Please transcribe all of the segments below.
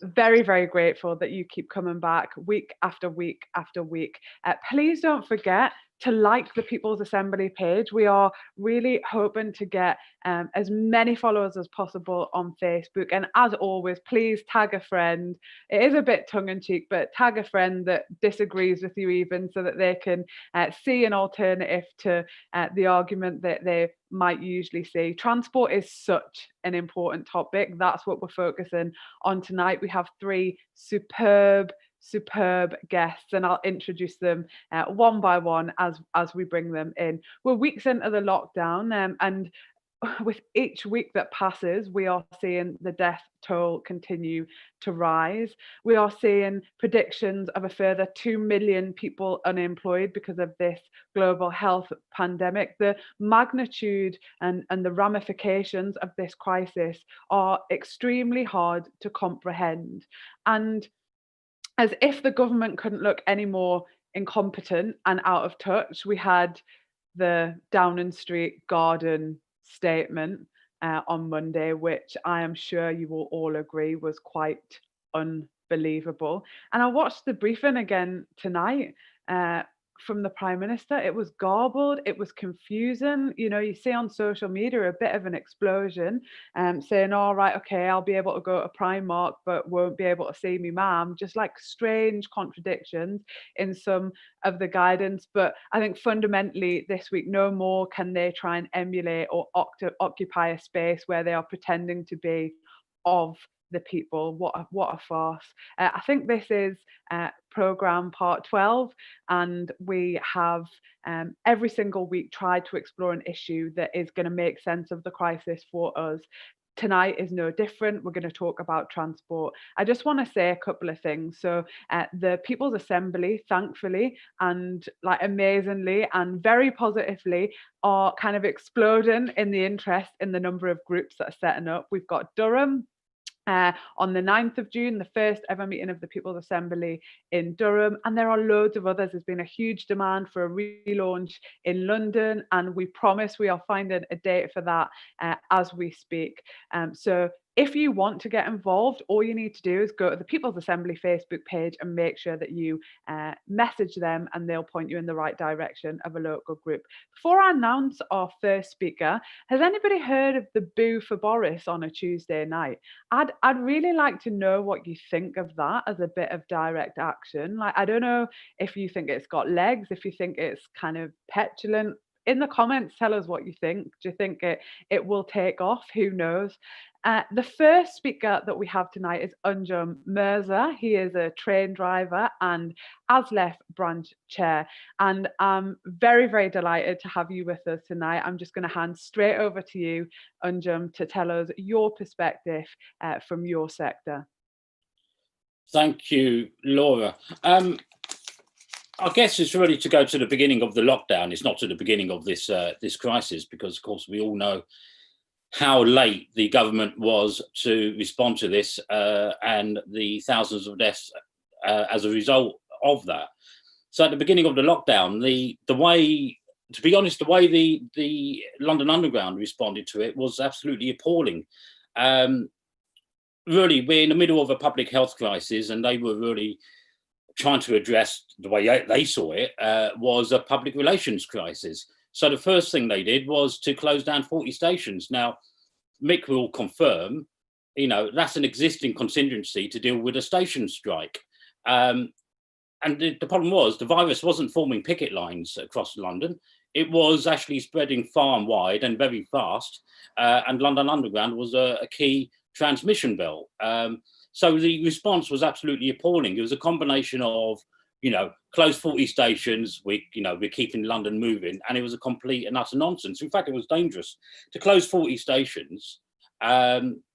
very, very grateful that you keep coming back week after week after week. Please don't forget to like the People's Assembly page. We are really hoping to get as many followers as possible on Facebook. And as always, please tag a friend. It is a bit tongue in cheek, but tag a friend that disagrees with you, even so that they can see an alternative to the argument that they might usually see. Transport is such an important topic. That's what we're focusing on tonight. We have three superb guests, and I'll introduce them one by one as we bring them in. We're weeks into the lockdown, and with each week that passes, we are seeing the death toll continue to rise. We are seeing predictions of a further 2 million people unemployed because of this global health pandemic. The magnitude and the ramifications of this crisis are extremely hard to comprehend. And as if the government couldn't look any more incompetent and out of touch, we had the Downing Street Garden statement on Monday, which I am sure you will all agree was quite unbelievable. And I watched the briefing again tonight from the Prime Minister. It was garbled, it was confusing. You know, you see on social media a bit of an explosion, saying, all right, okay, I'll be able to go to Primark, but won't be able to see me mum. Just like strange contradictions in some of the guidance. But I think fundamentally this week, no more can they try and emulate or occupy a space where they are pretending to be of the people. What a farce. I think this is program part 12, and we have every single week tried to explore an issue that is going to make sense of the crisis for us. Tonight is no different. We're going to talk about transport. I just want to say a couple of things. So the People's Assembly, thankfully, and like amazingly and very positively, are kind of exploding in the interest in the number of groups that are setting up. We've got Durham, on the 9th of June, the first ever meeting of the People's Assembly in Durham. And there are loads of others. There's been a huge demand for a relaunch in London, and we promise we are finding a date for that as we speak. So if you want to get involved, all you need to do is go to the People's Assembly Facebook page and make sure that you message them, and they'll point you in the right direction of a local group. Before I announce our first speaker, has anybody heard of the Boo for Boris on a Tuesday night? I'd really like to know what you think of that as a bit of direct action. Like, I don't know if you think it's got legs, if you think it's kind of petulant. In the comments, tell us what you think. Do you think it will take off? Who knows? The first speaker that we have tonight is Anjum Mirza. He is a train driver and ASLEF branch chair. And I'm very, very delighted to have you with us tonight. I'm just going to hand straight over to you, Anjum, to tell us your perspective from your sector. Thank you, Laura. I guess it's really to go to the beginning of the lockdown. It's not to the beginning of this this crisis, because, of course, we all know how late the government was to respond to this and the thousands of deaths as a result of that. So at the beginning of the lockdown, the way, to be honest, the way the London Underground responded to it was absolutely appalling. Really, we're in the middle of a public health crisis, and they were really trying to address, the way they saw it, was a public relations crisis. So the first thing they did was to close down 40 stations. Now, Mick will confirm, you know, that's an existing contingency to deal with a station strike. And the problem was, the virus wasn't forming picket lines across London. It was actually spreading far and wide and very fast. And London Underground was a key transmission belt. So the response was absolutely appalling. It was a combination of, you know, close 40 stations, we're keeping London moving, and it was a complete and utter nonsense. In fact, it was dangerous. To close 40 stations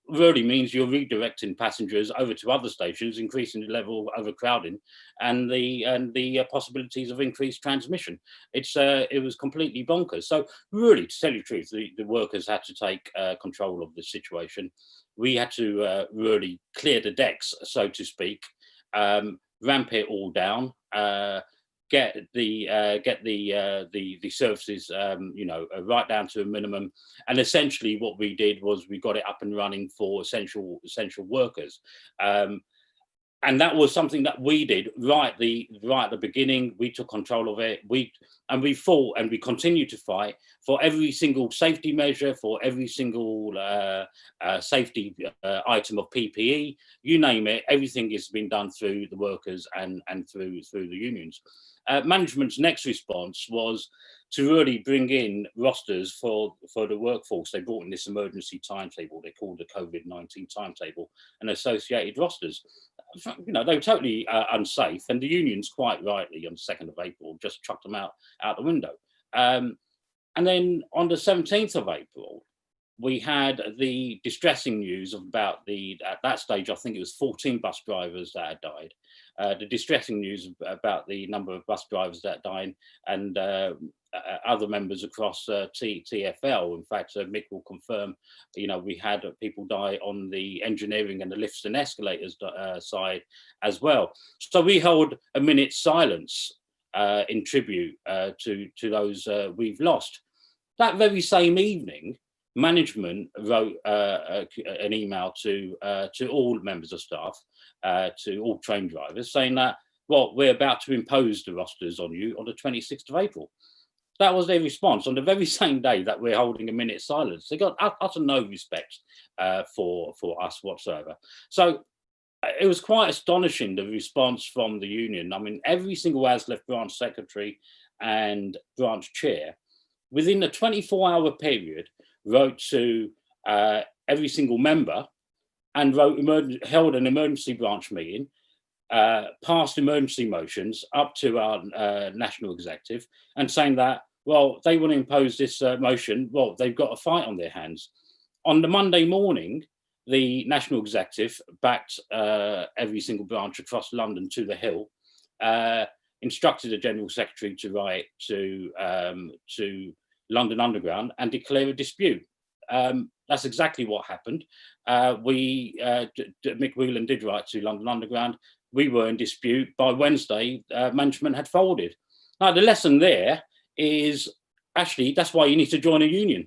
really means you're redirecting passengers over to other stations, increasing the level of overcrowding and the possibilities of increased transmission. It was completely bonkers. So really, to tell you the truth, the workers had to take control of the situation. We had to really clear the decks, so to speak, ramp it all down, get the services, right down to a minimum. And essentially, what we did was we got it up and running for essential workers. And that was something that we did right at the beginning. We took control of it. We fought and we continue to fight for every single safety measure, for every single safety item of PPE, you name it. Everything has been done through the workers and through the unions. Management's next response was to really bring in rosters for the workforce. They brought in this emergency timetable. They called the COVID-19 timetable and associated rosters. They were totally unsafe, and the unions, quite rightly, on the 2nd of April, just chucked them out the window. And then on the 17th of April, we had the distressing news about at that stage, I think it was 14 bus drivers that had died. The distressing news about the number of bus drivers that died, and other members across TfL. In fact, Mick will confirm, we had people die on the engineering and the lifts and escalators side as well. So we held a minute's silence in tribute to those we've lost. That very same evening, management wrote an email to all members of staff, to all train drivers, saying that, well, we're about to impose the rosters on you on the 26th of April. That was their response on the very same day that we're holding a minute's silence. They got utter no respect for us whatsoever. So it was quite astonishing, the response from the union. I mean, every single ASLEF branch secretary and branch chair, within a 24-hour period, wrote to every single member and held an emergency branch meeting, passed emergency motions up to our national executive, and saying that, well, they want to impose this motion. Well, they've got a fight on their hands. On the Monday morning, the national executive backed every single branch across London to the Hill, instructed the general secretary to write to London Underground and declare a dispute. That's exactly what happened. Mick Whelan did write to London Underground. We were in dispute. By Wednesday, management had folded. Now, the lesson there is actually that's why you need to join a union.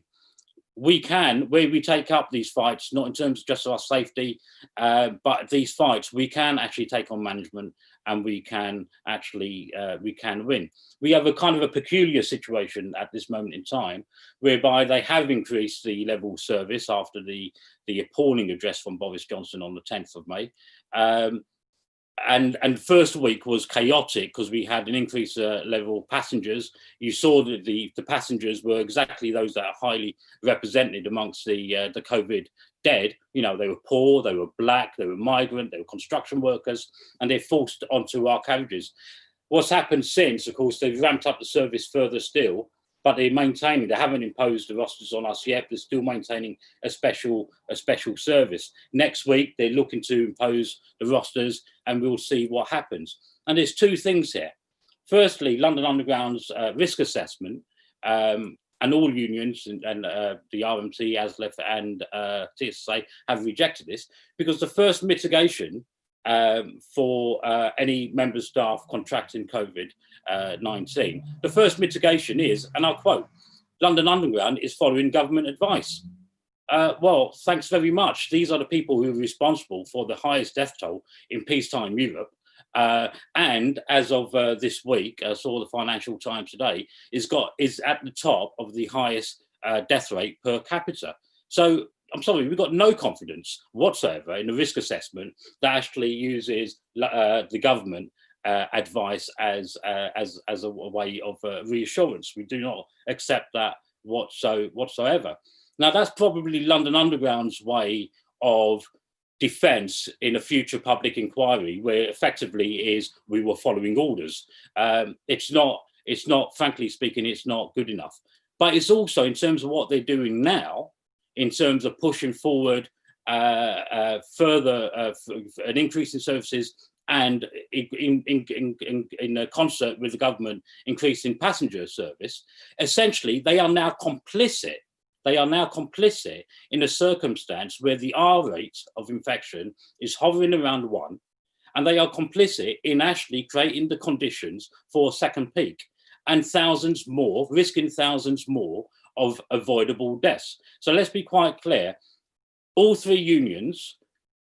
We can, where we take up these fights, not in terms of just our safety, but these fights, we can actually take on management, and we can actually win. We have a kind of a peculiar situation at this moment in time, whereby they have increased the level of service after the appalling address from Boris Johnson on the 10th of May. And first week was chaotic because we had an increased level of passengers. You saw that the passengers were exactly those that are highly represented amongst the COVID dead. They were poor, they were black, they were migrant, they were construction workers, and they're forced onto our carriages. What's happened since, of course, they've ramped up the service further still, but they haven't imposed the rosters on us yet. They're still maintaining a special service. Next week, they're looking to impose the rosters, and we'll see what happens. And there's two things here. Firstly, London Underground's risk assessment, and all unions and the RMT, ASLEF and TSSA have rejected this, because the first mitigation for any member staff contracting COVID-19, the first mitigation is, and I'll quote, London Underground is following government advice. Well, thanks very much. These are the people who are responsible for the highest death toll in peacetime Europe. And as of this week, I saw the Financial Times today, is at the top of the highest death rate per capita. So I'm sorry, we've got no confidence whatsoever in the risk assessment that actually uses the government advice as a way of reassurance. We do not accept that whatsoever. Now, that's probably London Underground's way of defence in a future public inquiry, where effectively is we were following orders. It's not, frankly speaking, it's not good enough. But it's also, in terms of what they're doing now, in terms of pushing forward further an increase in services, and in concert with the government increasing passenger service, essentially they are now complicit. They are now complicit in a circumstance where the R rate of infection is hovering around 1, and they are complicit in actually creating the conditions for a second peak and thousands more, risking thousands more of avoidable deaths. So let's be quite clear. All three unions,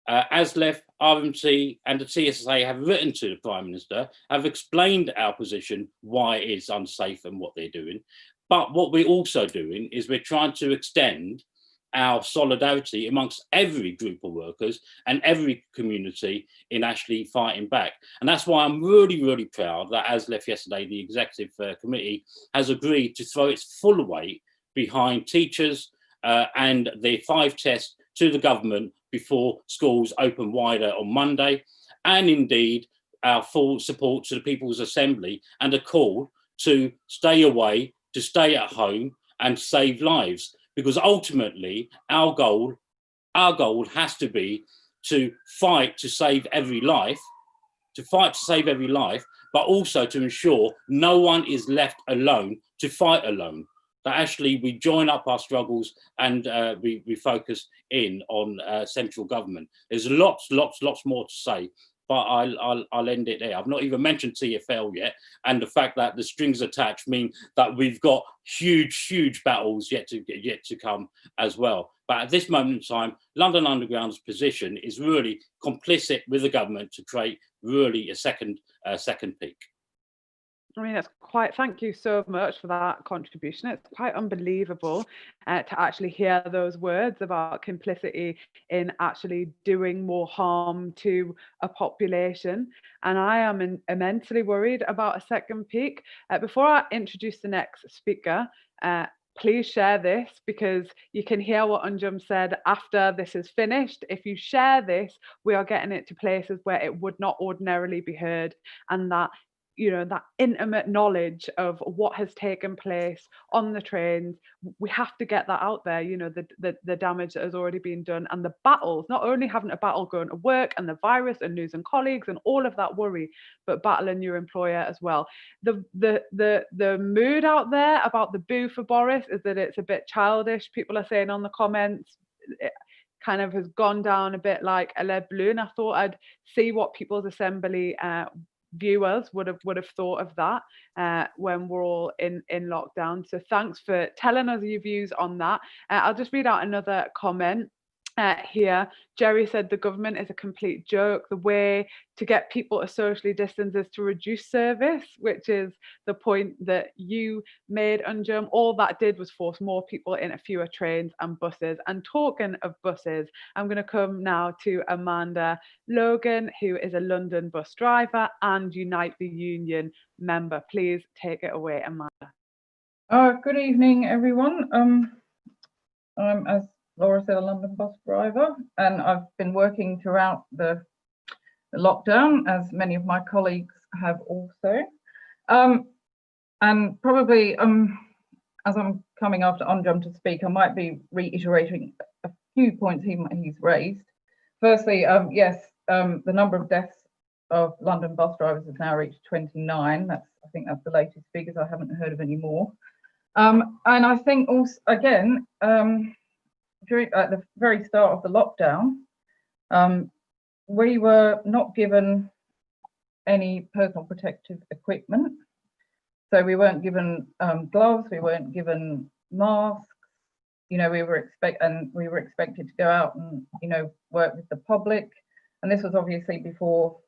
ASLEF, RMT and the TSA, have written to the Prime Minister, have explained our position, why it's unsafe and what they're doing. But what we're also doing is we're trying to extend our solidarity amongst every group of workers and every community in actually fighting back. And that's why I'm really, really proud that ASLEF yesterday, the Executive Committee, has agreed to throw its full weight behind teachers and the 5 tests to the government before schools open wider on Monday, and indeed our full support to the People's Assembly and a call to stay away, to stay at home and save lives. Because ultimately our goal has to be to fight to save every life, but also to ensure no one is left alone to fight alone. That actually we join up our struggles and we focus in on central government. There's lots more to say, but I'll end it there. I've not even mentioned TfL yet, and the fact that the strings attached mean that we've got huge battles yet to come as well. But at this moment in time, London Underground's position is really complicit with the government to create really a second peak. I mean, it's quite, thank you so much for that contribution. It's quite unbelievable to actually hear those words about complicity in actually doing more harm to a population. And I am immensely worried about a second peak. Before I introduce the next speaker, please share this, because you can hear what Anjum said after this is finished. If you share this, we are getting it to places where it would not ordinarily be heard, and that, you know, that intimate knowledge of what has taken place on the trains, we have to get that out there. You know, the damage that has already been done, and the battles, not only having a battle going to work and the virus and losing colleagues and all of that worry, but battling your employer as well. The mood out there about the boo for Boris is that it's a bit childish. People are saying on the comments, it kind of has gone down a bit like a lead balloon. I thought I'd see what People's Assembly viewers would have thought of that when we're all in lockdown. So thanks for telling us your views on that. I'll just read out another comment here. Jerry said the government is a complete joke. The way to get people to socially distance is to reduce service, which is the point that you made, Anjum. All that did was force more people into fewer trains and buses. And talking of buses, I'm going to come now to Amanda Logan, who is a London bus driver and Unite the Union member. Please take it away, Amanda. Good evening, everyone. I'm, as Laura said, a London bus driver, and I've been working throughout the lockdown, as many of my colleagues have also. And probably, as I'm coming after Anjum to speak, I might be reiterating a few points he's raised. Firstly, yes, the number of deaths of London bus drivers has now reached 29. I think that's the latest figures. I haven't heard of any more. And I think also, again, at the very start of the lockdown, we were not given any personal protective equipment. So we weren't given gloves, we weren't given masks. You know, we were expected to go out and, you know, work with the public. And this was obviously before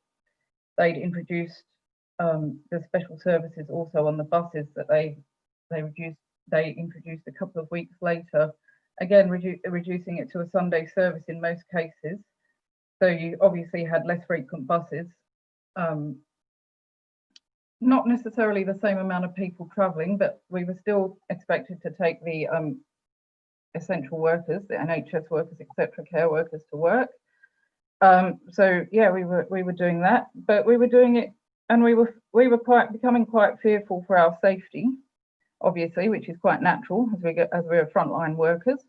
they'd introduced the special services also on the buses that they introduced a couple of weeks later. Again, reducing it to a Sunday service in most cases. So you obviously had less frequent buses. Not necessarily the same amount of people travelling, but we were still expected to take the essential workers, the NHS workers, etc., care workers to work. So yeah, we were doing that, but we were doing it, and we were becoming quite fearful for our safety, obviously, which is quite natural as we're frontline workers.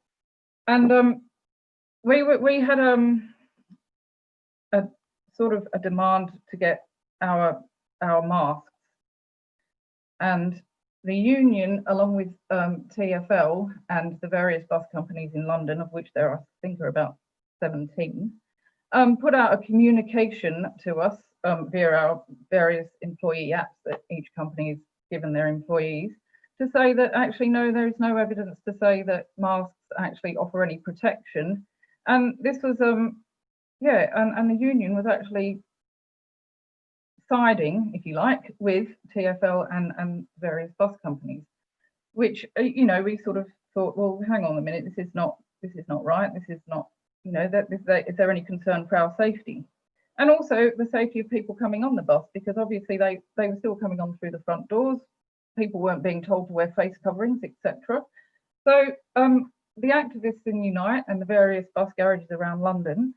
And we had a sort of a demand to get our masks, and the union, along with TfL and the various bus companies in London, of which there are, I think, are about 17, put out a communication to us via our various employee apps that each company has given their employees, to say that actually, no, there is no evidence to say that masks actually offer any protection. And this was, yeah, and the union was actually siding, if you like, with TfL and various bus companies, which, you know, we sort of thought, well, hang on a minute, this is not right. This is not, you know, is there any concern for our safety? And also the safety of people coming on the bus, because obviously they were still coming on through the front doors. People weren't being told to wear face coverings, etc. So the activists in Unite and the various bus garages around London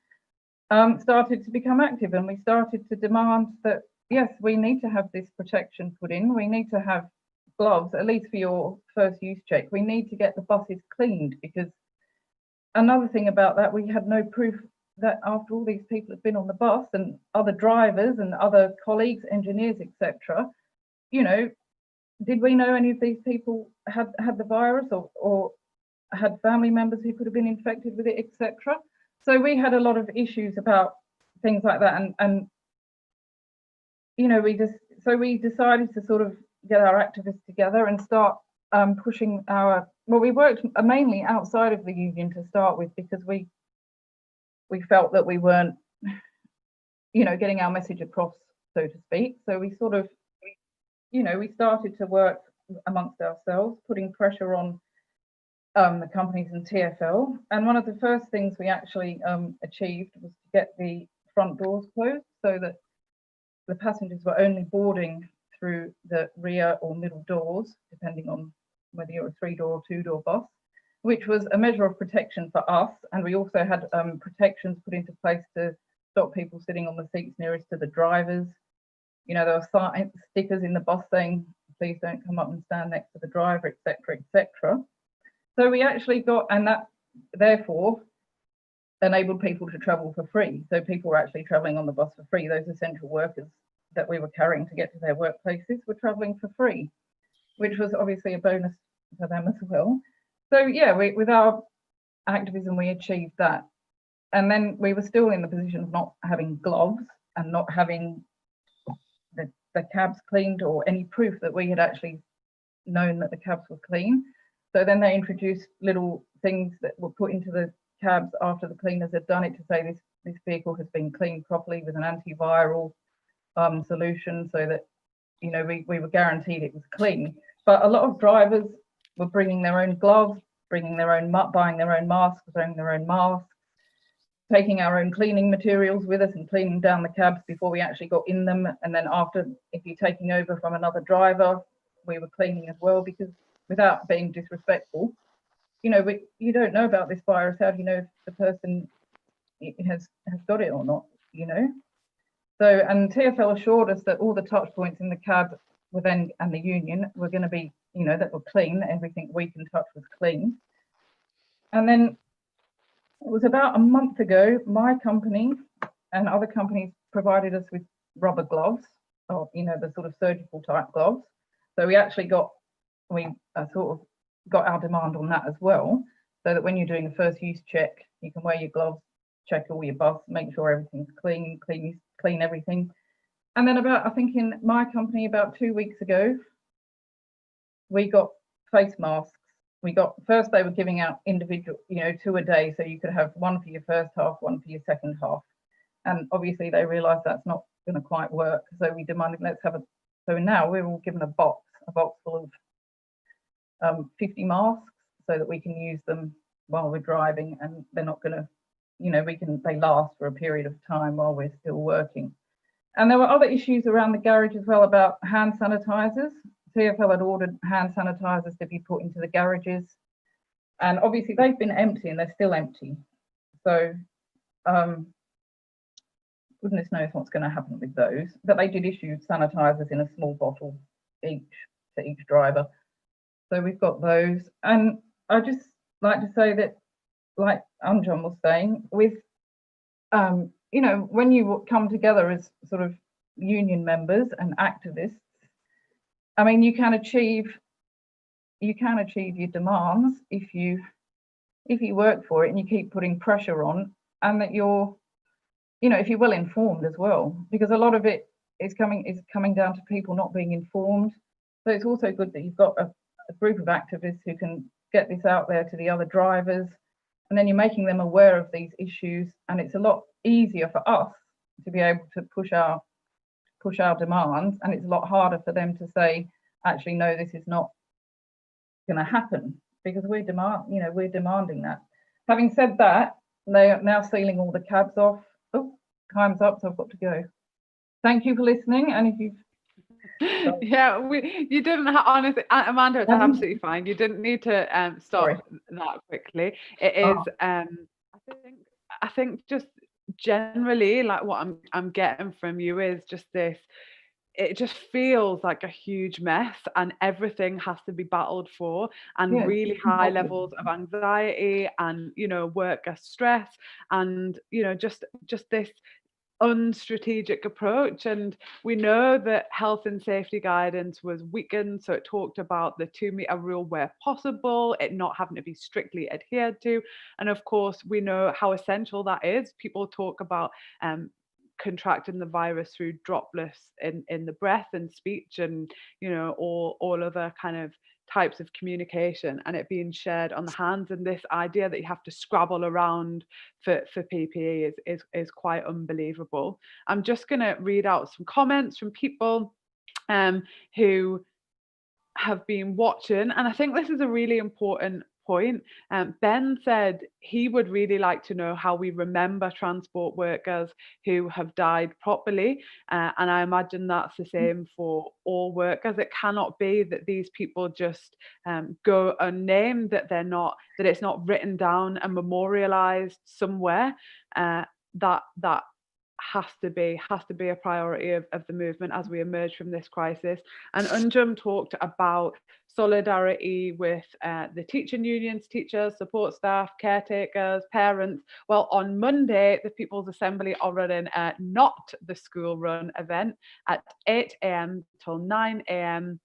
started to become active, and we started to demand that, yes, we need to have this protection put in. We need to have gloves, at least for your first use check. We need to get the buses cleaned, because another thing about that, we had no proof that after all these people had been on the bus, and other drivers and other colleagues, engineers, etc., you know, did we know any of these people had the virus or had family members who could have been infected with it, etc.? So we had a lot of issues about things like that, and you know, we decided to sort of get our activists together and start pushing our. Well, we worked mainly outside of the union to start with, because we felt that we weren't, you know, getting our message across, so to speak. So we sort of, you know, we started to work amongst ourselves, putting pressure on the companies and TfL. And one of the first things we actually achieved was to get the front doors closed, so that the passengers were only boarding through the rear or middle doors, depending on whether you're a 3-door or 2-door bus, which was a measure of protection for us. And we also had protections put into place to stop people sitting on the seats nearest to the drivers. You know, there were stickers in the bus saying, please don't come up and stand next to the driver, etc., etc. So we actually got, and that therefore enabled people to travel for free. So people were actually traveling on the bus for free. Those essential workers that we were carrying to get to their workplaces were traveling for free, which was obviously a bonus for them as well. So yeah, with our activism, we achieved that. And then we were still in the position of not having gloves and not having the cabs cleaned, or any proof that we had actually known that the cabs were clean. So then they introduced little things that were put into the cabs after the cleaners had done it, to say this vehicle has been cleaned properly with an antiviral solution, so that, you know, we were guaranteed it was clean. But a lot of drivers were bringing their own gloves, buying their own masks, wearing their own masks, taking our own cleaning materials with us and cleaning down the cabs before we actually got in them. And then after, if you're taking over from another driver, we were cleaning as well, because without being disrespectful, you know, you don't know about this virus. How do you know if the person has got it or not, you know? So, and TfL assured us that all the touch points in the cab were then, and the union, were going to be, you know, that were clean. Everything we can touch was clean. And then it was about a month ago, my company and other companies provided us with rubber gloves, or, you know, the sort of surgical type gloves. So we actually sort of got our demand on that as well, so that when you're doing a first use check, you can wear your gloves, check all your bus, make sure everything's clean everything. And then I think in my company, about 2 weeks ago, we got face masks. First they were giving out individual, you know, 2 a day, so you could have one for your first half, one for your second half. And obviously they realized that's not going to quite work, so we demanded, so now we're all given a box full of 50 masks, so that we can use them while we're driving, and they're not going to, you know, they last for a period of time while we're still working. And there were other issues around the garage as well about hand sanitizers. TfL had ordered hand sanitizers to be put into the garages, and obviously they've been empty and they're still empty. So goodness knows what's going to happen with those. But they did issue sanitizers in a small bottle each to each driver. So we've got those. And I just like to say that, like Anjan was saying, with you know, when you come together as sort of union members and activists, I mean, you can achieve your demands if you work for it and you keep putting pressure on, and that you're if you're well informed as well, because a lot of it is coming down to people not being informed. So it's also good that you've got a group of activists who can get this out there to the other drivers, and then you're making them aware of these issues, and it's a lot easier for us to be able to push our demands, and it's a lot harder for them to say, actually, no, this is not going to happen, because we're demanding that. Having said that, they are now sealing all the cabs off. Oh, time's up, so I've got to go. Thank you for listening, and if you've you didn't honestly, Amanda, it's absolutely fine. You didn't need to stop that quickly. It is I think just generally, like, what I'm getting from you is just this. It just feels like a huge mess, and everything has to be battled for, and really high levels of anxiety, and worker stress, and just this unstrategic approach. And we know that health and safety guidance was weakened, so it talked about the 2-meter rule where possible, it not having to be strictly adhered to. And of course, we know how essential that is. People talk about contracting the virus through droplets in the breath and speech, and all other kind of types of communication, and it being shared on the hands. And this idea that you have to scrabble around for PPE is quite unbelievable. I'm just going to read out some comments from people who have been watching, and I think this is a really important point. Ben said he would really like to know how we remember transport workers who have died properly, and I imagine that's the same for all workers. It cannot be that these people just go unnamed, that it's not written down and memorialized somewhere. That has to be a priority of the movement as we emerge from this crisis. And Anjum talked about solidarity with the teaching unions, teachers, support staff, caretakers, parents. Well, on Monday, the People's Assembly are running Not the School Run event at 8 a.m. till 9 a.m.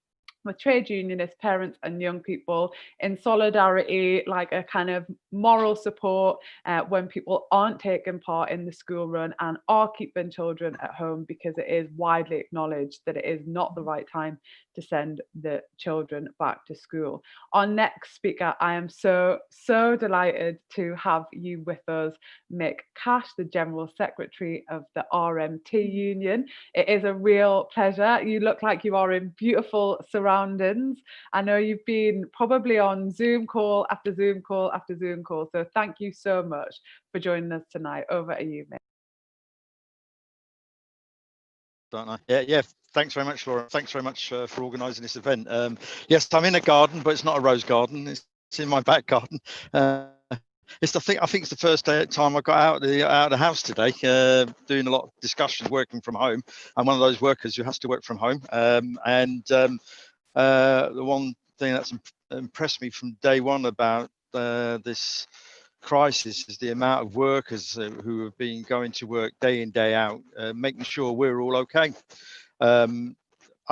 with trade unionists, parents and young people, in solidarity, like a kind of moral support when people aren't taking part in the school run and are keeping children at home, because it is widely acknowledged that it is not the right time to send the children back to school. Our next speaker, I am so delighted to have you with us, Mick Cash, the General Secretary of the RMT Union. It is a real pleasure. You look like you are in beautiful surroundings. I know you've been probably on Zoom call after Zoom call after Zoom call, so thank you so much for joining us tonight. Over to you, Mick. Don't I? Yeah. Thanks very much, Laura. Thanks very much for organising this event. Yes, I'm in a garden, but it's not a rose garden. It's in my back garden. I think it's the first time I got out of the house today, doing a lot of discussion, working from home. I'm one of those workers who has to work from home. The one thing that's impressed me from day one about this crisis is the amount of workers who have been going to work day in, day out, making sure we're all okay. I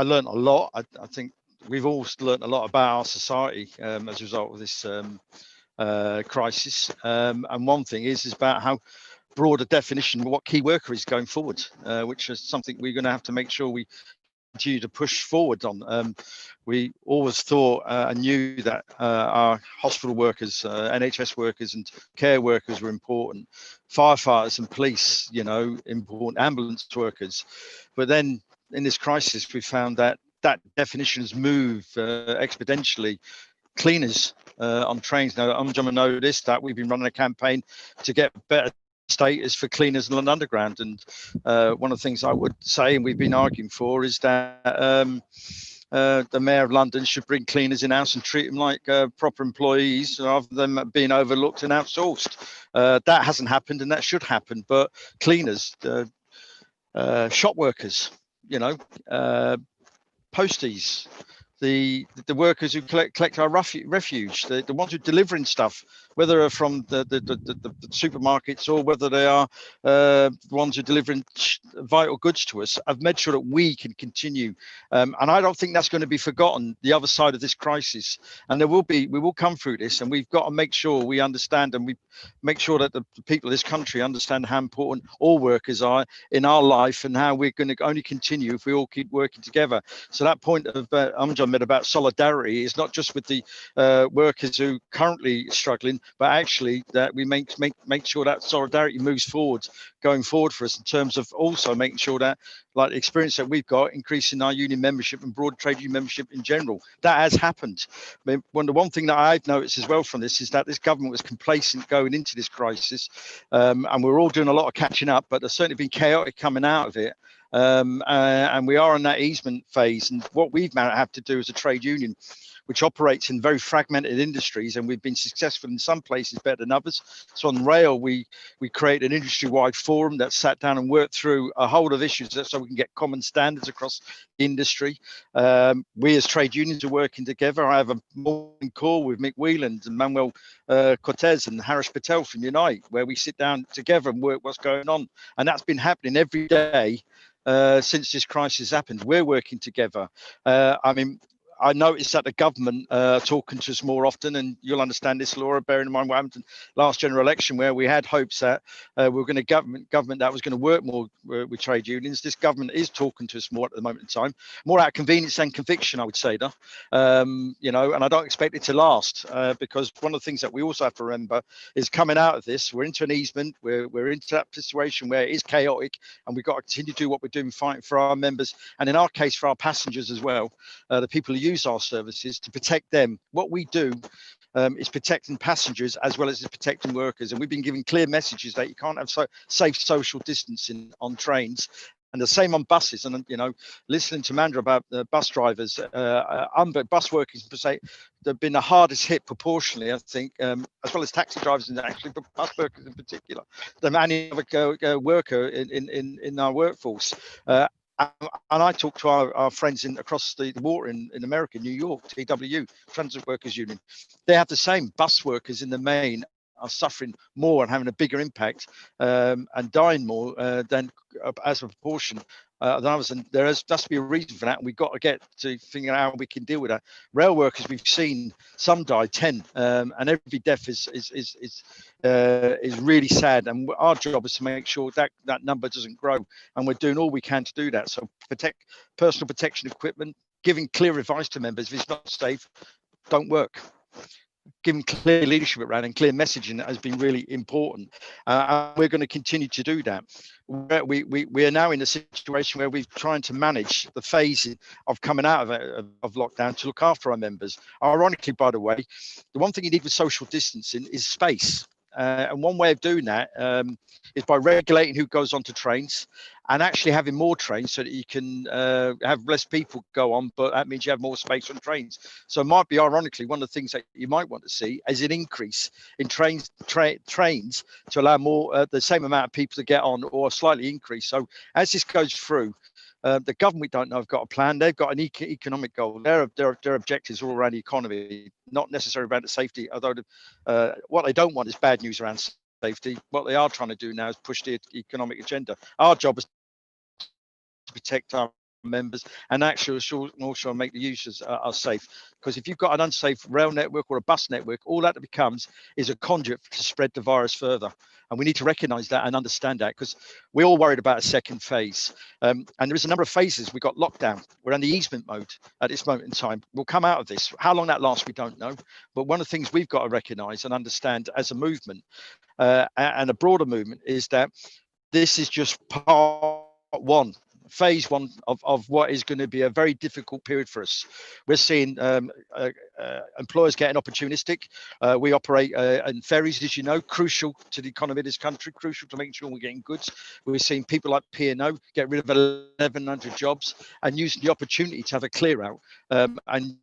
learned a lot. I think we've all learned a lot about our society as a result of this crisis. And one thing is about how broad a definition of what key worker is going forward, which is something we're going to have to make sure we continue to push forward on. We always thought and knew that our hospital workers, NHS workers and care workers were important, firefighters and police, important, ambulance workers. But then in this crisis, we found that definition has moved exponentially. Cleaners on trains. Now, I'm going to know this, that we've been running a campaign to get better status for cleaners in London Underground, and one of the things I would say, and we've been arguing for, is that the Mayor of London should bring cleaners in-house and treat them like proper employees rather than being overlooked and outsourced. That hasn't happened, and that should happen. But cleaners, shop workers, posties, the workers who collect our refuge, the ones who are delivering stuff whether they're from the supermarkets or whether they are ones who are delivering vital goods to us, have made sure that we can continue. And I don't think that's going to be forgotten, the other side of this crisis. And we will come through this, and we've got to make sure we understand, and we make sure that the people of this country understand how important all workers are in our life, and how we're going to only continue if we all keep working together. So that point of Amjad made about solidarity is not just with the workers who currently struggling, but actually that we make sure that solidarity moves forward, going forward for us, in terms of also making sure that, like the experience that we've got, increasing our union membership and broad trade union membership in general, that has happened. I mean, one thing that I've noticed as well from this is that this government was complacent going into this crisis, and we're all doing a lot of catching up, but there's certainly been chaotic coming out of it. And we are in that easement phase, and what we've had to do as a trade union, which operates in very fragmented industries, and we've been successful in some places better than others. So on rail, we created an industry-wide forum that sat down and worked through a whole of issues so we can get common standards across the industry. We as trade unions are working together. I have a morning call with Mick Whelan and Manuel Cortez and Harish Patel from Unite, where we sit down together and work what's going on. And that's been happening every day since this crisis happened. We're working together. I mean, I noticed that the government talking to us more often, and you'll understand this, Laura, bearing in mind what happened last general election, where we had hopes that we were going to government that was going to work more with trade unions. This government is talking to us more at the moment in time, more out of convenience than conviction, I would say, though. You know, and I don't expect it to last, because one of the things that we also have to remember is, coming out of this, we're into an easement, we're into that situation where it is chaotic, and we've got to continue to do what we're doing, fighting for our members, and in our case for our passengers as well, the people who use our services, to protect them. What we do is protecting passengers as well as protecting workers, and we've been giving clear messages that you can't have safe social distancing on trains, and the same on buses. And you know, listening to Mandra about the bus drivers, bus workers per se, they've been the hardest hit proportionally, I think, as well as taxi drivers, and actually but bus workers in particular, than any other worker in our workforce. And I talked to our friends across the water in America, New York, TWU, Transit Workers Union. They have the same. Bus workers in the main are suffering more and having a bigger impact, and dying more than as a proportion than others. And there has to be a reason for that. And we've got to get to figure out how we can deal with that. Rail workers, we've seen some die 10, and every death is really sad. And our job is to make sure that that number doesn't grow. And we're doing all we can to do that. So protect personal protection equipment, giving clear advice to members. If it's not safe, don't work. Giving clear leadership around and clear messaging has been really important, and we're going to continue to do that. We are now in a situation where we're trying to manage the phase of coming out of lockdown to look after our members. Ironically, by the way, the one thing you need with social distancing is space. And one way of doing that is by regulating who goes onto trains, and actually having more trains so that you can have less people go on, but that means you have more space on trains. So it might be, ironically, one of the things that you might want to see is an increase in trains to allow more, the same amount of people to get on, or slightly increase. So as this goes through, the government, we don't know, have got a plan. They've got an economic goal. Their objectives are all around the economy, not necessarily about the safety, although what they don't want is bad news around safety. What they are trying to do now is push the economic agenda. Our job is to protect our members and actually also make the users are safe. Because if you've got an unsafe rail network or a bus network, all that becomes is a conduit to spread the virus further. And we need to recognise that and understand that, because we're all worried about a second phase. And there is a number of phases. We've got lockdown. We're in the easement mode at this moment in time. We'll come out of this. How long that lasts, we don't know. But one of the things we've got to recognise and understand as a movement, and a broader movement, is that this is just part one. Phase one of what is going to be a very difficult period for us. We're seeing employers getting opportunistic. We operate in ferries, as you know, crucial to the economy of this country, crucial to making sure we're getting goods. We're seeing people like P&O get rid of 1,100 jobs and using the opportunity to have a clear out and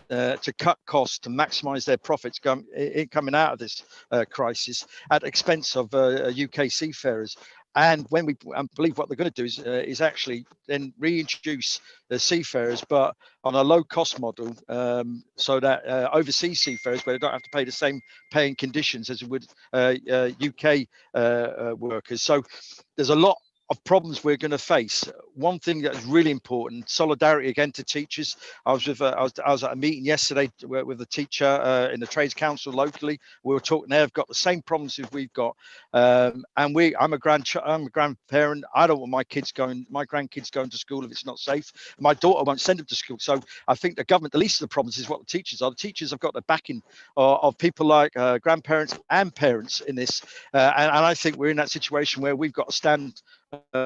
to cut costs, to maximise their profits coming out of this crisis at expense of UK seafarers. And when we believe what they're going to do is actually then reintroduce the seafarers, but on a low cost model, so that overseas seafarers, where they don't have to pay the same paying conditions as would UK workers. So there's a lot of problems we're going to face. One thing that is really important, solidarity again to teachers. I was at a meeting yesterday with a teacher in the Trades Council locally. We were talking. They've got the same problems as we've got, and I'm a grandparent. I don't want my grandkids going to school if it's not safe. My daughter won't send them to school. So I think the government, the least of the problems is what the teachers are. The teachers have got the backing of people like grandparents and parents in this, and I think we're in that situation where we've got to stand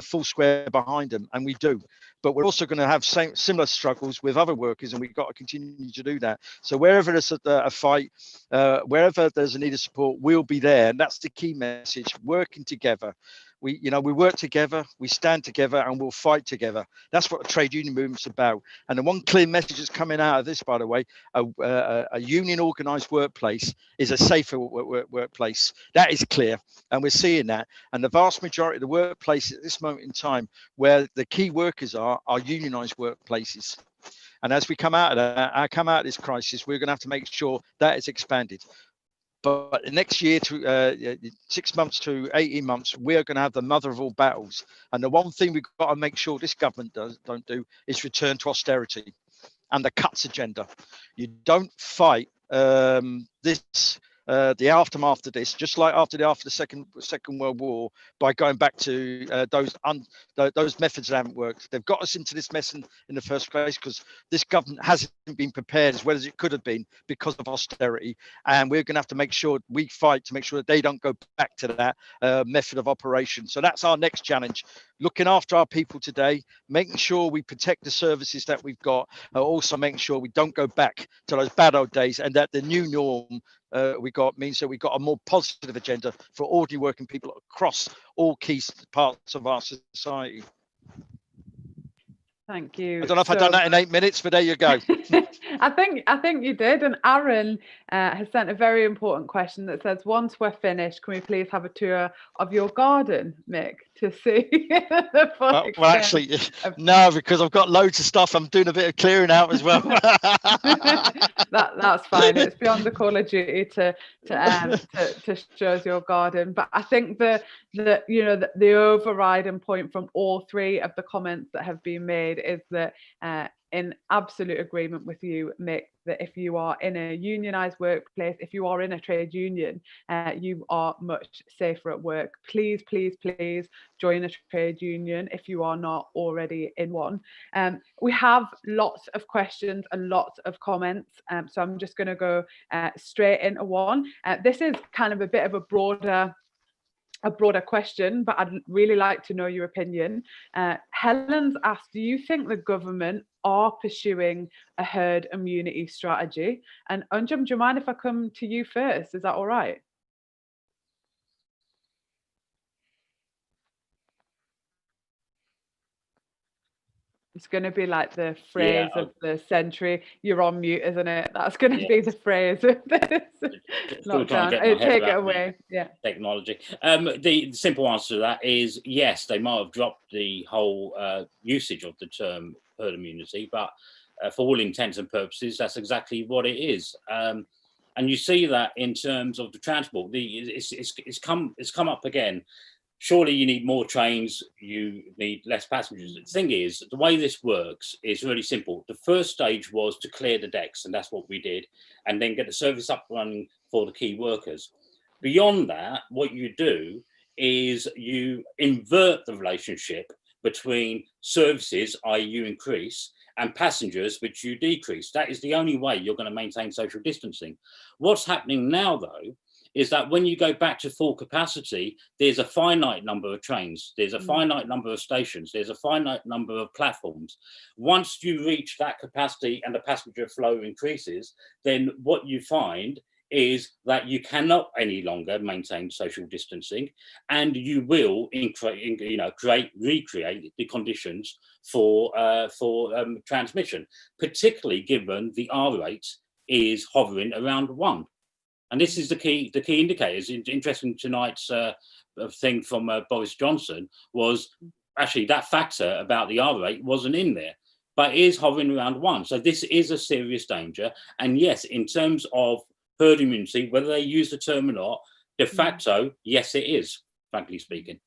full square behind them, and we do. But we're also going to have similar struggles with other workers, and we've got to continue to do that. So wherever there's a fight, wherever there's a need of support, we'll be there. And that's the key message: working together. We work together, we stand together, and we'll fight together. That's what the trade union movement's about. And the one clear message that's coming out of this, by the way, a union organised workplace is a safer workplace. That is clear, and we're seeing that. And the vast majority of the workplaces at this moment in time, where the key workers are unionised workplaces. And as we come out of this crisis, we're going to have to make sure that is expanded. But the next year to 6 months to 18 months, we are going to have the mother of all battles. And the one thing we've got to make sure this government don't do is return to austerity and the cuts agenda. You don't fight the aftermath of this, just like after the Second World War, by going back to those methods that haven't worked. They've got us into this mess in the first place because this government hasn't been prepared as well as it could have been because of austerity. And we're going to have to make sure we fight to make sure that they don't go back to that method of operation. So that's our next challenge: looking after our people today, making sure we protect the services that we've got, also making sure we don't go back to those bad old days, and that the new norm means that we've got a more positive agenda for ordinary working people across all key parts of our society. Thank you. I don't know if I've done that in 8 minutes, but there you go. I think you did. And Aaron has sent a very important question that says, once we're finished, can we please have a tour of your garden, Mick, to see the full well, actually, no, because I've got loads of stuff. I'm doing a bit of clearing out as well. That's fine. It's beyond the call of duty to show us your garden. But I think the overriding point from all three of the comments that have been made is that in absolute agreement with you, Mick, that if you are in a unionised workplace, if you are in a trade union, you are much safer at work. Please, please, please join a trade union if you are not already in one. We have lots of questions and lots of comments, so I'm just going to go straight into one. This is kind of a bit of a broader question, but I'd really like to know your opinion. Helen's asked, do you think the government are pursuing a herd immunity strategy? And Anjum, do you mind if I come to you first? Is that all right? It's going to be like the phrase of the century. You're on mute, isn't it? That's going to be the phrase of this lockdown. Take it away. Yeah. Technology. The simple answer to that is yes, they might have dropped the whole usage of the term herd immunity, but for all intents and purposes, that's exactly what it is. And you see that in terms of the transport. It's come up again. Surely you need more trains, you need less passengers. The thing is, the way this works is really simple. The first stage was to clear the decks, and that's what we did, and then get the service up running for the key workers. Beyond that, what you do is you invert the relationship between services, i.e. you increase, and passengers, which you decrease. That is the only way you're going to maintain social distancing. What's happening now, though, is that when you go back to full capacity, there's a finite number of trains, there's a finite number of stations, there's a finite number of platforms. Once you reach that capacity and the passenger flow increases, then what you find is that you cannot any longer maintain social distancing, and you will recreate the conditions for transmission, particularly given the R rate is hovering around 1. And this is the key indicators. Interesting tonight's thing from Boris Johnson was actually that factor about the R rate wasn't in there, but it is hovering around 1. So this is a serious danger. And yes, in terms of herd immunity, whether they use the term or not, de facto, yes, it is, frankly speaking.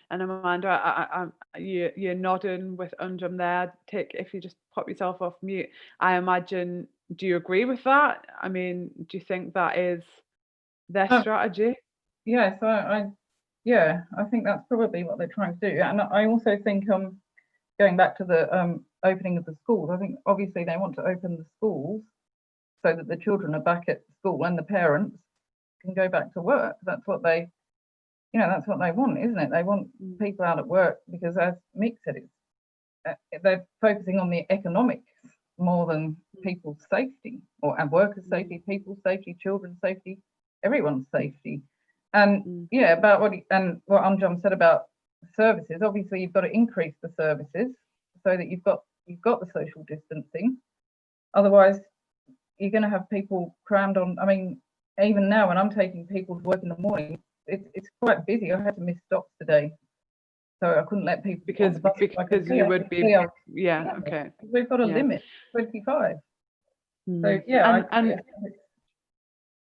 And Amanda, you're nodding with Unjum there. If you just pop yourself off mute, I imagine, do you agree with that? I mean, do you think that is their strategy? Yes, I think that's probably what they're trying to do. And I also think, going back to the opening of the schools, I think obviously they want to open the schools so that the children are back at school and the parents can go back to work. That's what they want, isn't it? They want people out at work because, as Mick said, they're focusing on the economics more than people's safety and workers' safety, people's safety, children's safety, everyone's safety. And about what Anjum said about services, obviously you've got to increase the services so that you've got the social distancing. Otherwise, you're going to have people crammed on. I mean, even now when I'm taking people to work in the morning, it's quite busy. I had to miss stops today, so I couldn't let people because you would be okay. We've got a limit, 25. So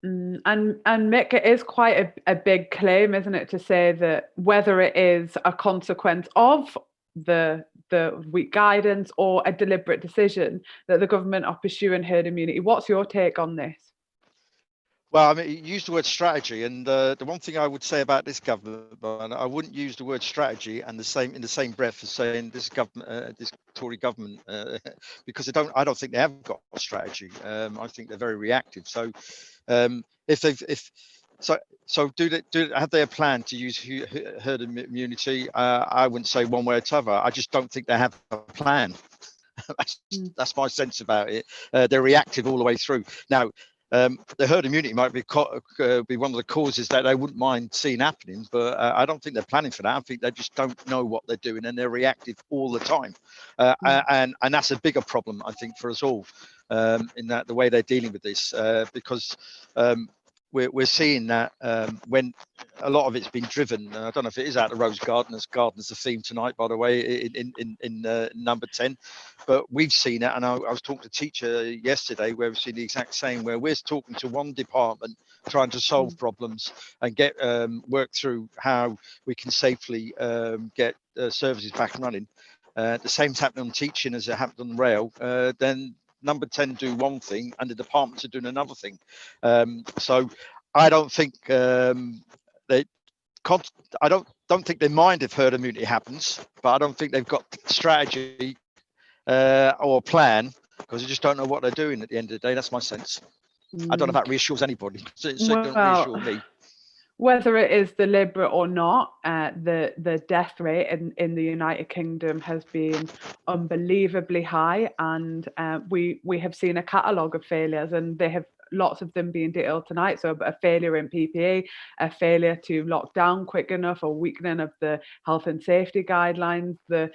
and Mick, it is quite a big claim, isn't it, to say that whether it is a consequence of the weak guidance or a deliberate decision that the government are pursuing herd immunity. What's your take on this? Well, I mean, you used the word strategy, and the one thing I would say about this government, I wouldn't use the word strategy and in the same breath as saying this government, this Tory government, because I don't think they have got a strategy. I think they're very reactive. So, have they a plan to use herd immunity? I wouldn't say one way or the other. I just don't think they have a plan. That's my sense about it. They're reactive all the way through. Now, the herd immunity might be one of the causes that they wouldn't mind seeing happening, but I don't think they're planning for that. I think they just don't know what they're doing, and they're reactive all the time. And that's a bigger problem, I think, for us all, in that the way they're dealing with this, because we're seeing that when a lot of it's been driven. I don't know if it is out of Rose Garden, as Garden's the theme tonight, by the way, in number 10. But we've seen it, and I was talking to a teacher yesterday where we've seen the exact same, where we're talking to one department trying to solve problems and get work through how we can safely get services back and running. The same's happening on teaching as it happened on rail. Then number 10 do one thing and the departments are doing another thing. So I don't think I don't think they mind if herd immunity happens, but I don't think they've got strategy or a plan, because they just don't know what they're doing at the end of the day. That's my sense. I don't know if that reassures anybody. It certainly doesn't reassure me. Whether it is deliberate or not, the death rate in the United Kingdom has been unbelievably high, and we have seen a catalogue of failures, and they have lots of them being detailed tonight. So a failure in PPE, a failure to lock down quick enough, a weakening of the health and safety guidelines, the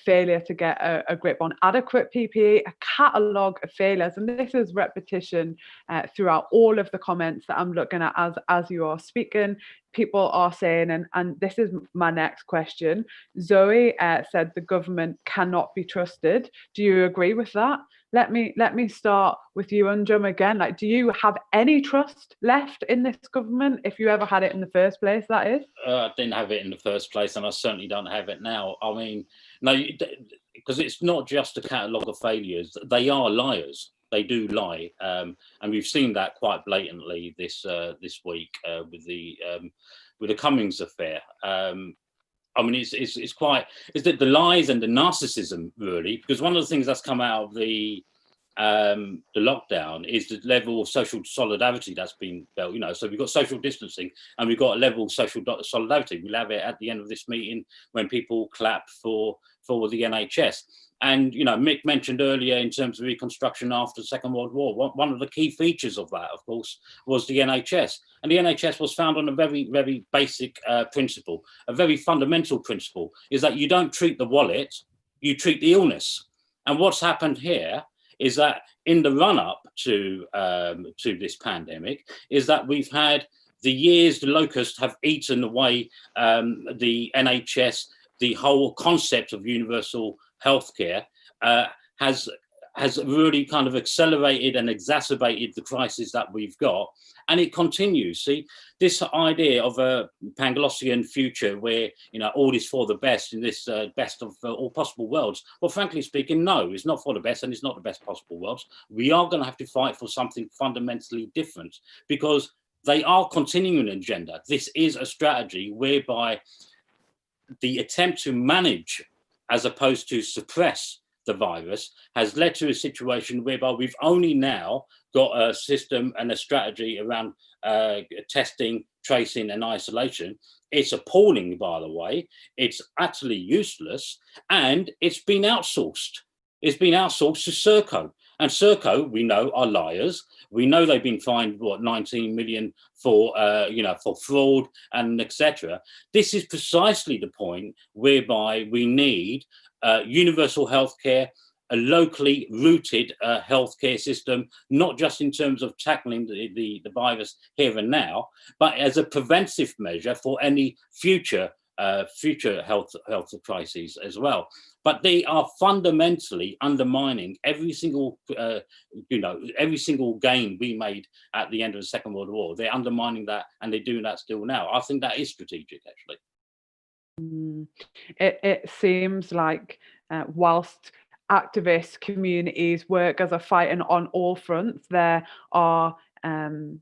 failure to get a grip on adequate PPE, a catalogue of failures. And this is repetition throughout all of the comments that I'm looking at as you are speaking. People are saying, and this is my next question, Zoe said the government cannot be trusted. Do you agree with that? Let me start with you, Anjum, again. Like, do you have any trust left in this government, if you ever had it in the first place, that is? I didn't have it in the first place, and I certainly don't have it now. I mean, no, because it's not just a catalogue of failures. They are liars. They do lie, and we've seen that quite blatantly this week with the Cummings affair. I mean, it's that the lies and the narcissism, really, because one of the things that's come out of the lockdown is the level of social solidarity that's been built. You know, so we've got social distancing and we've got a level of social solidarity. We'll have it at the end of this meeting when people clap for the NHS. And, you know, Mick mentioned earlier in terms of reconstruction after the Second World War, one of the key features of that, of course, was the NHS. And the NHS was founded on a very, very basic principle, a very fundamental principle, is that you don't treat the wallet, you treat the illness. And what's happened here is that in the run-up to this pandemic, is that we've had the years the locusts have eaten away the NHS, the whole concept of universal healthcare has really kind of accelerated and exacerbated the crisis that we've got, and it continues. See, this idea of a Panglossian future where, you know, all is for the best in this best of all possible worlds. Well, frankly speaking, no, it's not for the best, and it's not the best possible worlds. We are going to have to fight for something fundamentally different, because they are continuing an agenda. This is a strategy whereby the attempt to manage as opposed to suppress the virus has led to a situation whereby we've only now got a system and a strategy around testing, tracing and isolation. It's appalling, by the way. It's utterly useless, and it's been outsourced. It's been outsourced to Serco. And Serco, we know, are liars. We know they've been fined, what, 19 million for, for fraud and etc. This is precisely the point whereby we need universal healthcare, a locally rooted healthcare system, not just in terms of tackling the virus here and now, but as a preventive measure for any future health crises as well. But they are fundamentally undermining every single gain we made at the end of the Second World War. They're undermining that, and they're doing that still now. I think that is strategic, actually. It seems like whilst activist communities work as a fighting on all fronts, there are some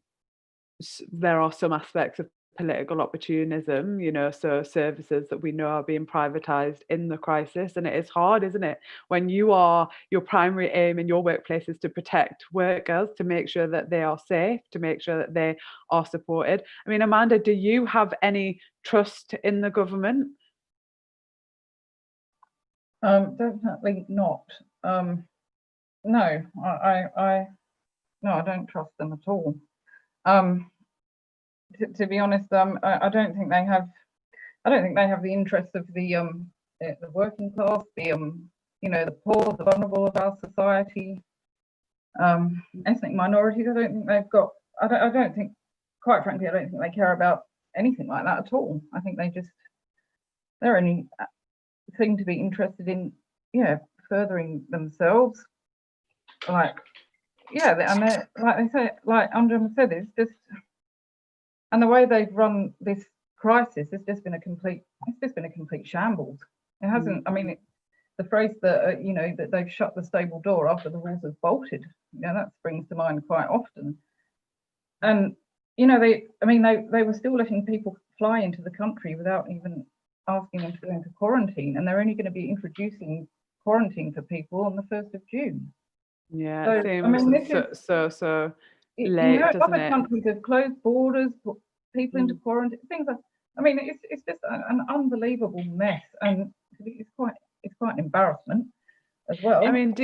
aspects of political opportunism, you know, so services that we know are being privatized in the crisis. And it is hard, isn't it, when your primary aim in your workplace is to protect workers, to make sure that they are safe, to make sure that they are supported. I mean, Amanda, do you have any trust in the government? Definitely not. No, I don't trust them at all. To be honest, I don't think they have. I don't think they have the interests of the working class, the poor, the vulnerable of our society, ethnic minorities. I don't think they've got. I don't think, quite frankly, I don't think they care about anything like that at all. I think they're only thing to be interested in, furthering themselves. And like they say, like Amjad said, it's just. And the way they've run this crisis has just been a complete shambles. It hasn't. I mean, the phrase that that they've shut the stable door after the walls have bolted. That springs to mind quite often. And they were still letting people fly into the country without even asking them to go into quarantine, and they're only going to be introducing quarantine for people on the 1st of June. Yeah, so, it seems so late, doesn't other it? countries have closed borders, put people into quarantine, things like. I mean, it's just an unbelievable mess, and it's quite an embarrassment as well. I mean,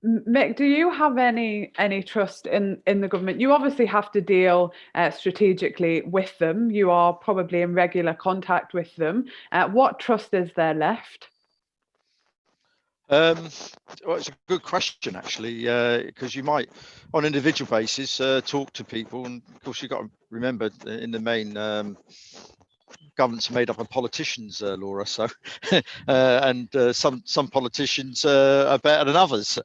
Mick, do you have any trust in the government? You obviously have to deal strategically with them. You are probably in regular contact with them. What trust is there left? Well, it's a good question, actually, because you might, on an individual basis, talk to people, and of course you've got to remember, in the main, governments are made up of politicians, Laura. So, and some politicians are better than others,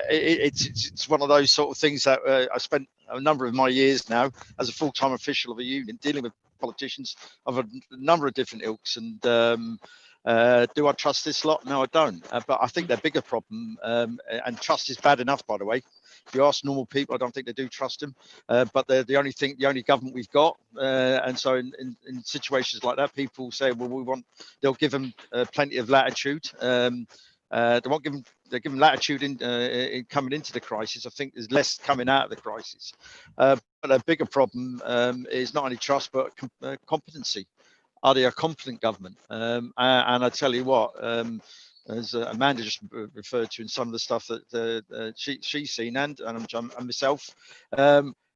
it's one of those sort of things that I spent a number of my years now as a full-time official of a union dealing with politicians of a number of different ilks, and do I trust this lot? No, I don't. But I think their bigger problem, and trust is bad enough, by the way. If you ask normal people, I don't think they do trust him. But they're the only government we've got, and so in situations like that, people say, well, they'll give them plenty of latitude. They won't give them. They give them latitude in coming into the crisis. I think there's less coming out of the crisis. But a bigger problem is not only trust but competency. Are they a competent government? And I tell you what, as Amanda just referred to in some of the stuff that she's seen and myself,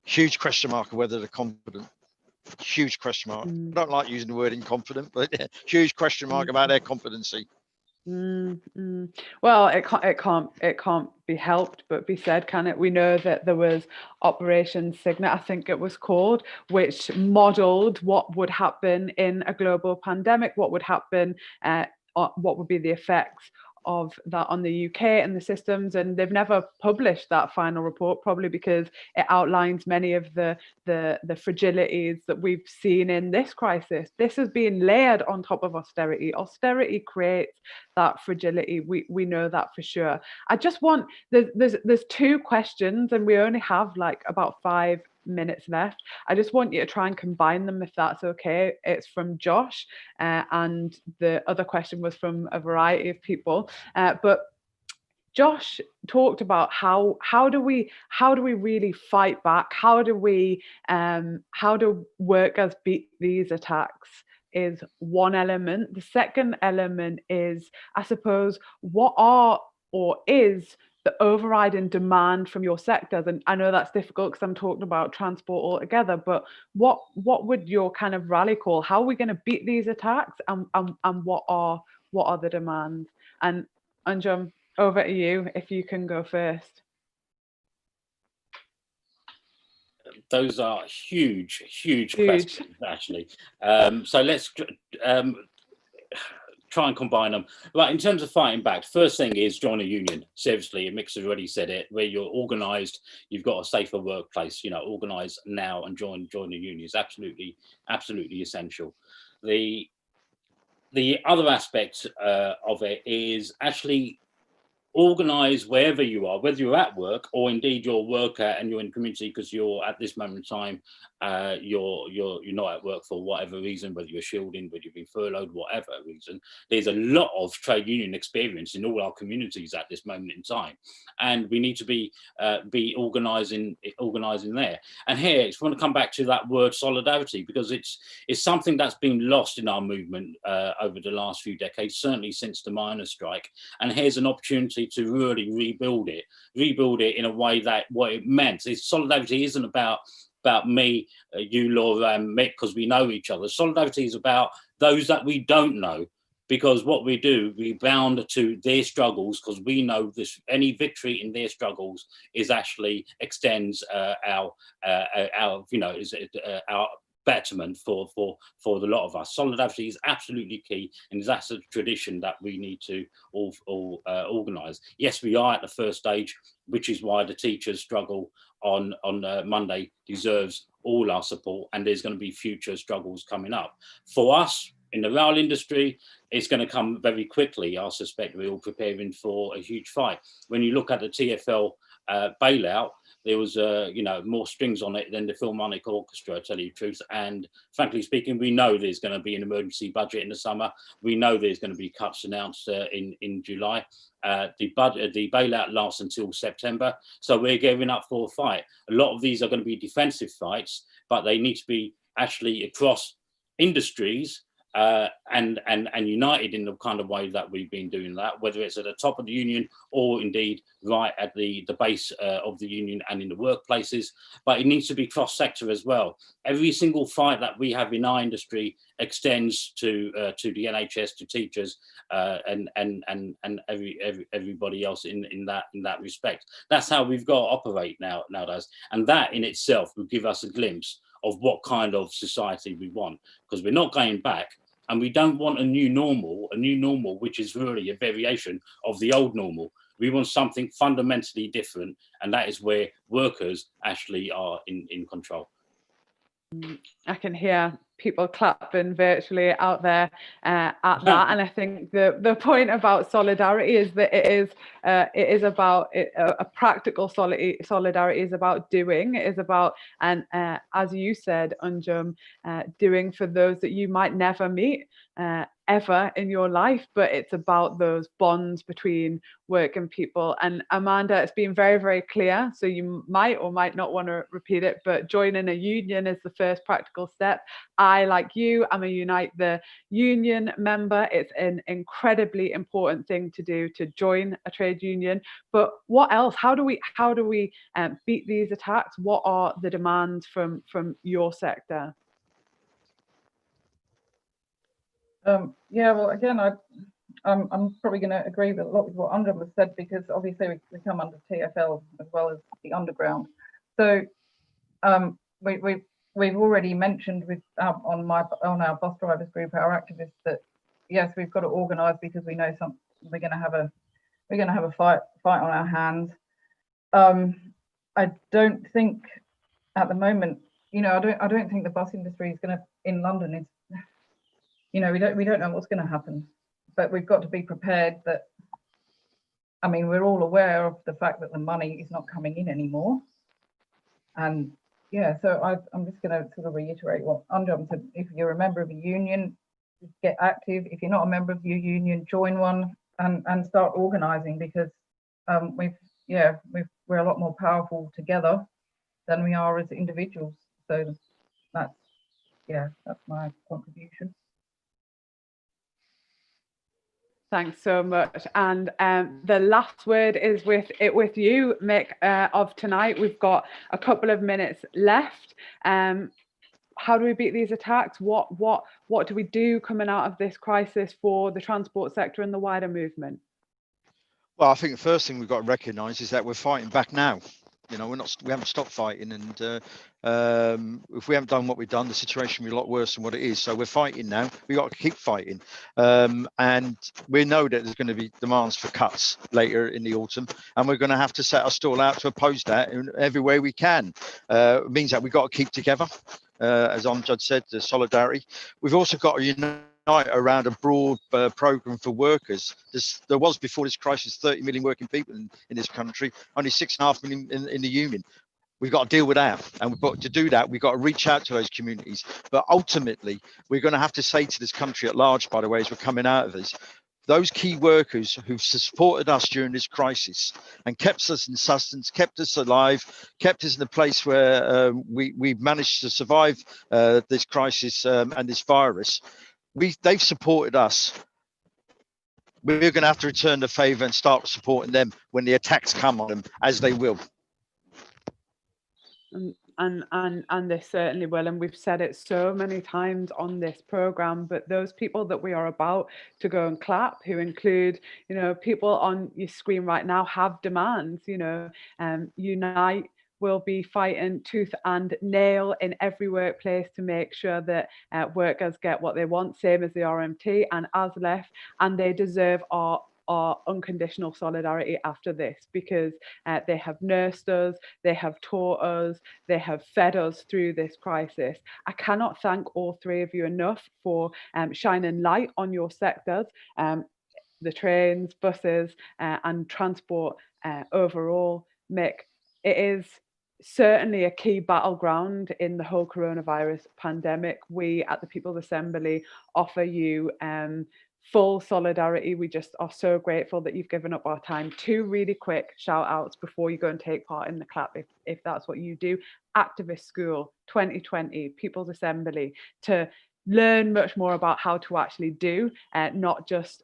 huge question mark of whether they're competent. huge question mark. Mm. I don't like using the word inconfident, but huge question mark about their competency. Well, it can't be helped but be said, can it? We know that there was Operation Signet, I think it was called, which modelled what would happen in a global pandemic, what would happen, what would be the effects of that on the UK and the systems, and they've never published that final report, probably because it outlines many of the fragilities that we've seen in this crisis. This has been layered on top of austerity. Austerity creates that fragility. We know that for sure. I just want, there's two questions, and we only have like about 5 minutes left. I just want you to try and combine them, if that's okay. It's from Josh, and the other question was from a variety of people, but Josh talked about how do we really fight back? How do workers beat these attacks? Is one element. The second element is, I suppose, what are or is the overriding demand from your sectors? And I know that's difficult because I'm talking about transport altogether, but what would your kind of rally call? How are we going to beat these attacks, and what are the demands? And Anjum, over to you, if you can go first. Those are huge questions, actually. So let's try and combine them. Right, in terms of fighting back, first thing is join a union. Seriously, Mick's has already said it, where you're organised, you've got a safer workplace, organise now and join the union is absolutely essential. The other aspect of it is actually organise wherever you are, whether you're at work or indeed you're a worker and you're in the community because you're at this moment in time, you're not at work for whatever reason, whether you're shielding, whether you've been furloughed, whatever reason. There's a lot of trade union experience in all our communities at this moment in time, and we need to be organising there. And here, I want to come back to that word solidarity, because it's something that's been lost in our movement over the last few decades, certainly since the miners' strike. And here's an opportunity to really rebuild it in a way that what it meant is solidarity isn't about me, you, Laura, and Mick, because we know each other. Solidarity is about those that we don't know, because what we do, we bound to their struggles, because we know this. Any victory in their struggles is actually extends our betterment for the lot of us. Solidarity is absolutely key, and that's a tradition that we need to all organise. Yes, we are at the first stage, which is why the teachers' struggle on Monday deserves all our support, and there's going to be future struggles coming up. For us in the rail industry, it's going to come very quickly. I suspect we're all preparing for a huge fight. When you look at the TfL bailout, there was more strings on it than the Philharmonic Orchestra, to tell you the truth. And frankly speaking, we know there's going to be an emergency budget in the summer. We know there's going to be cuts announced in July. The bailout lasts until September, so we're gearing up for a fight. A lot of these are going to be defensive fights, but they need to be actually across industries and united in the kind of way that we've been doing that, whether it's at the top of the union or indeed right at the base of the union and in the workplaces. But it needs to be cross-sector as well. Every single fight that we have in our industry extends to the NHS, to teachers, and everybody else in that respect. That's how we've got to operate nowadays, and that in itself will give us a glimpse of what kind of society we want, because we're not going back, and we don't want a new normal which is really a variation of the old normal. We want something fundamentally different, and that is where workers actually are in control. I can hear people clapping virtually out there at that, and I think the point about solidarity is that it is about a practical solidarity is about doing. It is about, and as you said, Anjum, doing for those that you might never meet ever in your life, but it's about those bonds between work and people. And Amanda, it's been very, very clear, so you might or might not want to repeat it, but joining a union is the first practical step. I, like you, I'm a Unite the Union member. It's an incredibly important thing to do, to join a trade union. But what else? How do we beat these attacks? What are the demands from your sector? Yeah, well, again, I'm probably going to agree with a lot with what Anjum has said, because obviously we come under TfL as well as the underground. So we've already mentioned with on our bus drivers group, our activists, that yes, we've got to organise, because we know we're going to have a fight on our hands. I don't think at the moment, I don't think the bus industry is going to in London is, we don't know what's going to happen, but we've got to be prepared that, I mean, we're all aware of the fact that the money is not coming in anymore. And yeah, so I'm just going to sort of reiterate what Anjum said. If you're a member of a union, get active. If you're not a member of your union, join one and start organising, because we're a lot more powerful together than we are as individuals. So that's my contribution. Thanks so much. And the last word is with you, Mick, of tonight. We've got a couple of minutes left. How do we beat these attacks? What do we do coming out of this crisis for the transport sector and the wider movement? Well, I think the first thing we've got to recognise is that we're fighting back now. We haven't stopped fighting, and if we haven't done what we've done, the situation will be a lot worse than what it is. So we're fighting now. We've got to keep fighting, and we know that there's going to be demands for cuts later in the autumn, and we're going to have to set our stall out to oppose that in every way we can. It means that we've got to keep together, as Amjad said, the solidarity. We've also got to unite around a broad program for workers. There was, before this crisis, 30 million working people in this country, only 6.5 million in the union. We've got to deal with that, and to do that, we've got to reach out to those communities. But ultimately, we're going to have to say to this country at large, by the way, as we're coming out of this, those key workers who've supported us during this crisis and kept us in sustenance, kept us alive, kept us in a place where we've managed to survive this crisis and this virus. They've supported us. We're going to have to return the favour and start supporting them when the attacks come on them, as they will. And they certainly will, and we've said it so many times on this programme, but those people that we are about to go and clap, who include, people on your screen right now, have demands. Unite will be fighting tooth and nail in every workplace to make sure that workers get what they want, same as the RMT and ASLEF, and they deserve our unconditional solidarity after this, because they have nursed us, they have taught us, they have fed us through this crisis. I cannot thank all three of you enough for shining light on your sectors, the trains, buses, and transport overall. Mick, it is certainly a key battleground in the whole coronavirus pandemic. We at the People's Assembly offer you full solidarity. We just are so grateful that you've given up our time. 2 really quick shout outs before you go and take part in the clap, if that's what you do. Activist School 2020, People's Assembly, to learn much more about how to actually do, not just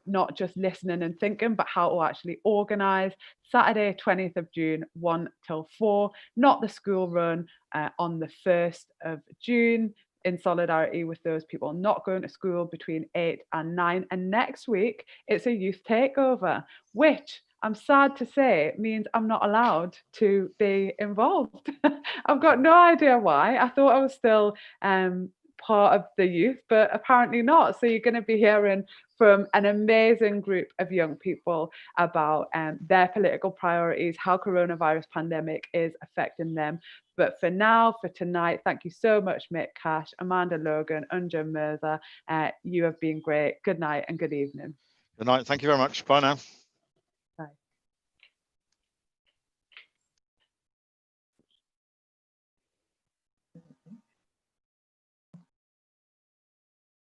listening and thinking, but how to actually organise. Saturday 20th of June, 1 till 4, not the school run on the 1st of June, in solidarity with those people not going to school between 8 and 9. And next week, it's a youth takeover, which I'm sad to say means I'm not allowed to be involved. I've got no idea why. I thought I was still part of the youth, but apparently not. So you're going to be hearing from an amazing group of young people about their political priorities, how coronavirus pandemic is affecting them. But for now, for tonight, thank you so much, Mick Cash, Amanda Logan, Anjum Mirza. You have been great. Good night and good evening. Good night. Thank you very much. Bye now.